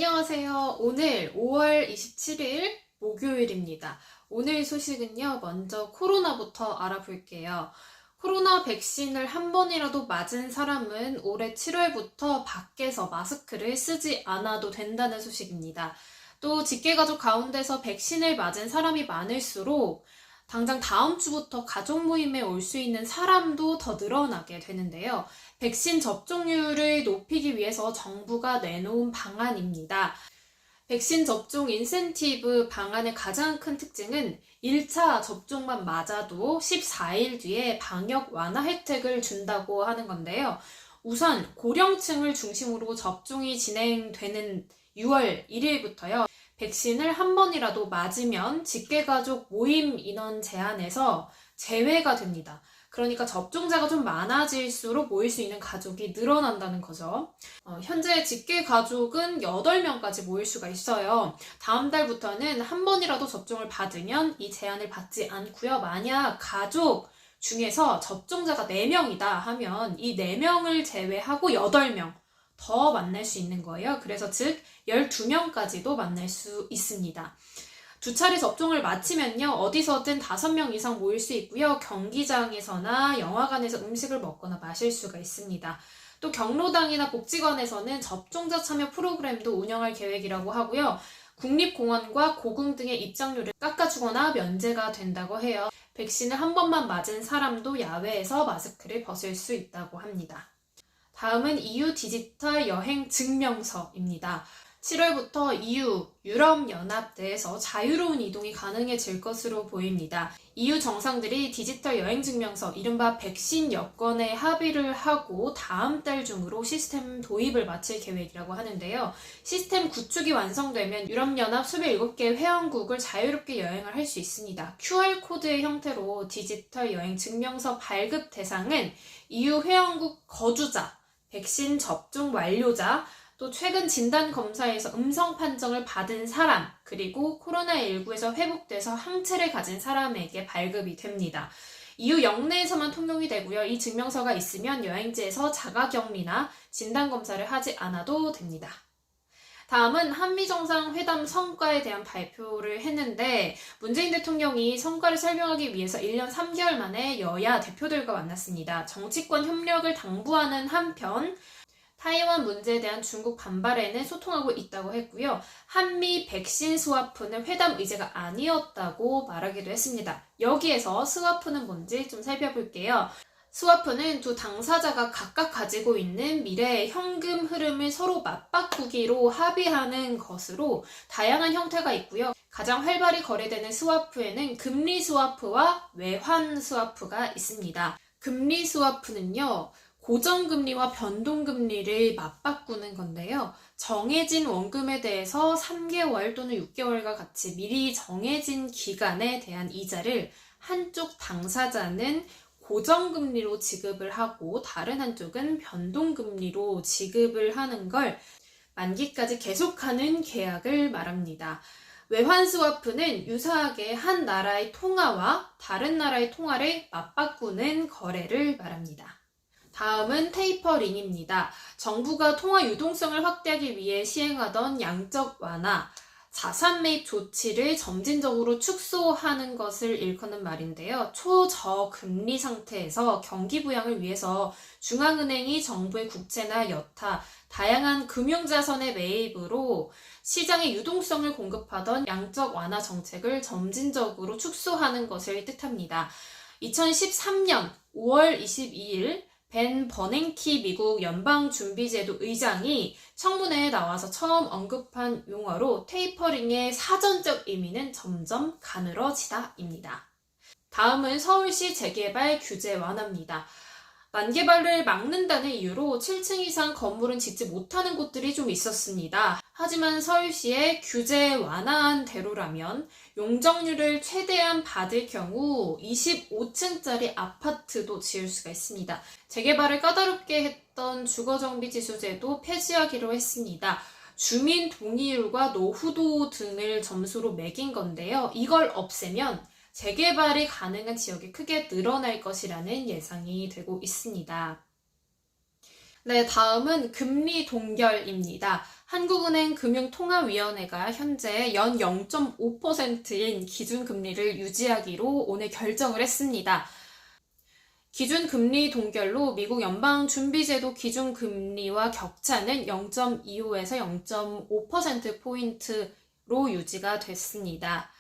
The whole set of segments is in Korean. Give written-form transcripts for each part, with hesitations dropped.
안녕하세요. 오늘 5월 27일 목요일입니다. 오늘 소식은요, 먼저 코로나부터 알아볼게요. 코로나 백신을 한 번이라도 맞은 사람은 올해 7월부터 밖에서 마스크를 쓰지 않아도 된다는 소식입니다. 또 직계가족 가운데서 백신을 맞은 사람이 많을수록 당장 다음 주부터 가족 모임에 올 수 있는 사람도 더 늘어나게 되는데요. 백신 접종률을 높이기 위해서 정부가 내놓은 방안입니다. 백신 접종 인센티브 방안의 가장 큰 특징은 1차 접종만 맞아도 14일 뒤에 방역 완화 혜택을 준다고 하는 건데요. 우선 고령층을 중심으로 접종이 진행되는 6월 1일부터요. 백신을 한 번이라도 맞으면 직계가족 모임 인원 제한에서 제외가 됩니다. 그러니까 접종자가 좀 많아질수록 모일 수 있는 가족이 늘어난다는 거죠. 현재 직계가족은 8명까지 모일 수가 있어요. 다음 달부터는 한 번이라도 접종을 받으면 이 제한을 받지 않고요. 만약 가족 중에서 접종자가 4명이다 하면 이 4명을 제외하고 8명 더 만날 수 있는 거예요. 그래서 즉 12명까지도 만날 수 있습니다. 2차례 접종을 마치면요, 어디서든 5명 이상 모일 수 있고요. 경기장에서나 영화관에서 음식을 먹거나 마실 수가 있습니다. 또 경로당이나 복지관에서는 접종자 참여 프로그램도 운영할 계획이라고 하고요. 국립공원과 고궁 등의 입장료를 깎아주거나 면제가 된다고 해요. 백신을 한 번만 맞은 사람도 야외에서 마스크를 벗을 수 있다고 합니다. 다음은 EU 디지털 여행 증명서입니다. 7월부터 EU, 유럽연합 내에서 자유로운 이동이 가능해질 것으로 보입니다. EU 정상들이 디지털 여행증명서, 이른바 백신 여권에 합의를 하고 다음 달 중으로 시스템 도입을 마칠 계획이라고 하는데요. 시스템 구축이 완성되면 유럽연합 27개 회원국을 자유롭게 여행을 할 수 있습니다. QR코드의 형태로 디지털 여행증명서 발급 대상은 EU 회원국 거주자, 백신 접종 완료자, 또 최근 진단검사에서 음성 판정을 받은 사람, 그리고 코로나19에서 회복돼서 항체를 가진 사람에게 발급이 됩니다. EU 영내에서만 통용이 되고요. 이 증명서가 있으면 여행지에서 자가격리나 진단검사를 하지 않아도 됩니다. 다음은 한미정상회담 성과에 대한 발표를 했는데, 문재인 대통령이 성과를 설명하기 위해서 1년 3개월 만에 여야 대표들과 만났습니다. 정치권 협력을 당부하는 한편 타이완 문제에 대한 중국 반발에는 소통하고 있다고 했고요. 한미 백신 스와프는 회담 의제가 아니었다고 말하기도 했습니다. 여기에서 스와프는 뭔지 좀 살펴볼게요. 스와프는 두 당사자가 각각 가지고 있는 미래의 현금 흐름을 서로 맞바꾸기로 합의하는 것으로 다양한 형태가 있고요. 가장 활발히 거래되는 스와프에는 금리 스와프와 외환 스와프가 있습니다. 금리 스와프는요, 고정금리와 변동금리를 맞바꾸는 건데요. 정해진 원금에 대해서 3개월 또는 6개월과 같이 미리 정해진 기간에 대한 이자를 한쪽 당사자는 고정금리로 지급을 하고 다른 한쪽은 변동금리로 지급을 하는 걸 만기까지 계속하는 계약을 말합니다. 외환 스와프는 유사하게 한 나라의 통화와 다른 나라의 통화를 맞바꾸는 거래를 말합니다. 다음은 테이퍼링입니다. 정부가 통화 유동성을 확대하기 위해 시행하던 양적 완화, 자산 매입 조치를 점진적으로 축소하는 것을 일컫는 말인데요. 초저금리 상태에서 경기 부양을 위해서 중앙은행이 정부의 국채나 여타 다양한 금융자산의 매입으로 시장의 유동성을 공급하던 양적 완화 정책을 점진적으로 축소하는 것을 뜻합니다. 2013년 5월 22일 벤 버냉키 미국 연방준비제도 의장이 청문회에 나와서 처음 언급한 용어로 테이퍼링의 사전적 의미는 점점 가늘어지다입니다. 다음은 서울시 재개발 규제 완화입니다. 난개발을 막는다는 이유로 7층 이상 건물은 짓지 못하는 곳들이 좀 있었습니다. 하지만 서울시의 규제 완화한 대로라면 용적률을 최대한 받을 경우 25층짜리 아파트도 지을 수가 있습니다. 재개발을 까다롭게 했던 주거정비지수제도 폐지하기로 했습니다. 주민 동의율과 노후도 등을 점수로 매긴 건데요. 이걸 없애면 재개발이 가능한 지역이 크게 늘어날 것이라는 예상이 되고 있습니다. 네, 다음은 금리 동결입니다. 한국은행 금융통화위원회가 현재 연 0.5%인 기준금리를 유지하기로 오늘 결정을 했습니다. 기준금리 동결로 미국 연방준비제도 기준금리와 격차는 0.25에서 0.5%포인트로 유지가 됐습니다.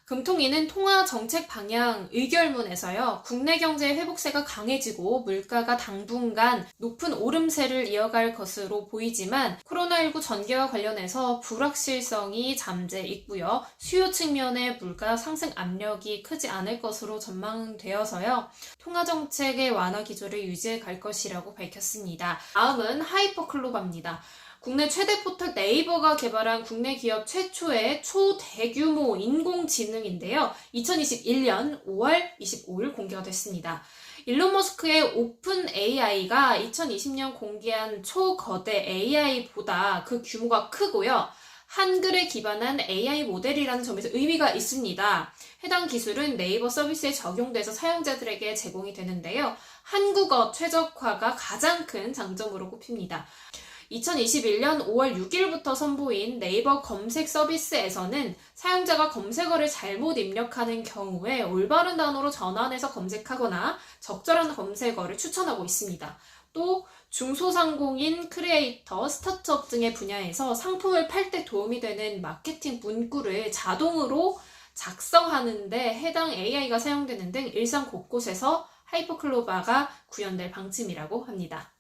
금통위는 통화정책 방향 의결문에서요, 국내 경제 회복세가 강해지고 물가가 당분간 높은 오름세를 이어갈 것으로 보이지만 코로나19 전개와 관련해서 불확실성이 잠재 있고요, 수요 측면의 물가 상승 압력이 크지 않을 것으로 전망되어서요, 통화정책의 완화 기조를 유지해 갈 것이라고 밝혔습니다. 다음은 하이퍼클로바입니다. 국내 최대 포털 네이버가 개발한 국내 기업 최초의 초대규모 인공지능인데요. 2021년 5월 25일 공개가 됐습니다. 일론 머스크의 오픈 AI가 2020년 공개한 초거대 AI보다 그 규모가 크고요. 한글에 기반한 AI 모델이라는 점에서 의미가 있습니다. 해당 기술은 네이버 서비스에 적용돼서 사용자들에게 제공이 되는데요. 한국어 최적화가 가장 큰 장점으로 꼽힙니다. 2021년 5월 6일부터 선보인 네이버 검색 서비스에서는 사용자가 검색어를 잘못 입력하는 경우에 올바른 단어로 전환해서 검색하거나 적절한 검색어를 추천하고 있습니다. 또 중소상공인, 크리에이터, 스타트업 등의 분야에서 상품을 팔 때 도움이 되는 마케팅 문구를 자동으로 작성하는 데 해당 AI가 사용되는 등 일상 곳곳에서 하이퍼클로바가 구현될 방침이라고 합니다.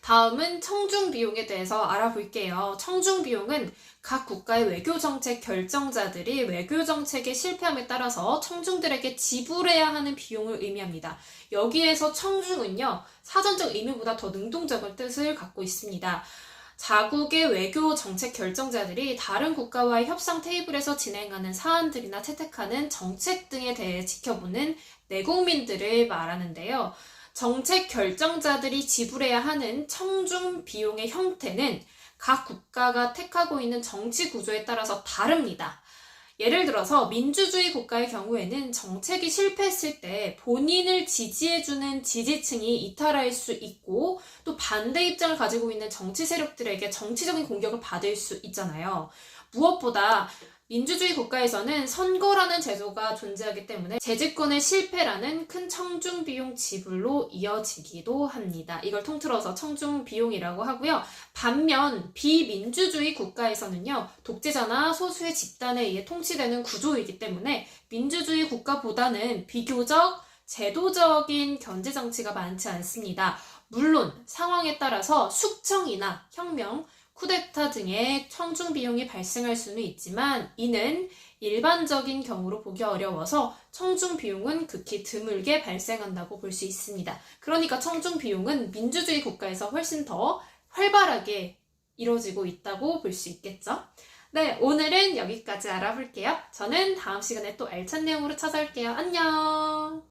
다음은 청중비용에 대해서 알아볼게요. 청중비용은 각 국가의 외교정책 결정자들이 외교정책의 실패함에 따라서 청중들에게 지불해야 하는 비용을 의미합니다. 여기에서 청중은요, 사전적 의미보다 더 능동적인 뜻을 갖고 있습니다. 자국의 외교 정책 결정자들이 다른 국가와의 협상 테이블에서 진행하는 사안들이나 채택하는 정책 등에 대해 지켜보는 내국민들을 말하는데요. 정책 결정자들이 지불해야 하는 청중 비용의 형태는 각 국가가 택하고 있는 정치 구조에 따라서 다릅니다. 예를 들어서 민주주의 국가의 경우에는 정책이 실패했을 때 본인을 지지해주는 지지층이 이탈할 수 있고 또 반대 입장을 가지고 있는 정치 세력들에게 정치적인 공격을 받을 수 있잖아요. 무엇보다 민주주의 국가에서는 선거라는 제도가 존재하기 때문에 재집권의 실패라는 큰 청중비용 지불로 이어지기도 합니다. 이걸 통틀어서 청중비용이라고 하고요. 반면 비민주주의 국가에서는요, 독재자나 소수의 집단에 의해 통치되는 구조이기 때문에 민주주의 국가보다는 비교적 제도적인 견제장치가 많지 않습니다. 물론 상황에 따라서 숙청이나 혁명, 쿠데타 등의 청중 비용이 발생할 수는 있지만 이는 일반적인 경우로 보기 어려워서 청중 비용은 극히 드물게 발생한다고 볼 수 있습니다. 그러니까 청중 비용은 민주주의 국가에서 훨씬 더 활발하게 이루어지고 있다고 볼 수 있겠죠. 네, 오늘은 여기까지 알아볼게요. 저는 다음 시간에 또 알찬 내용으로 찾아올게요. 안녕!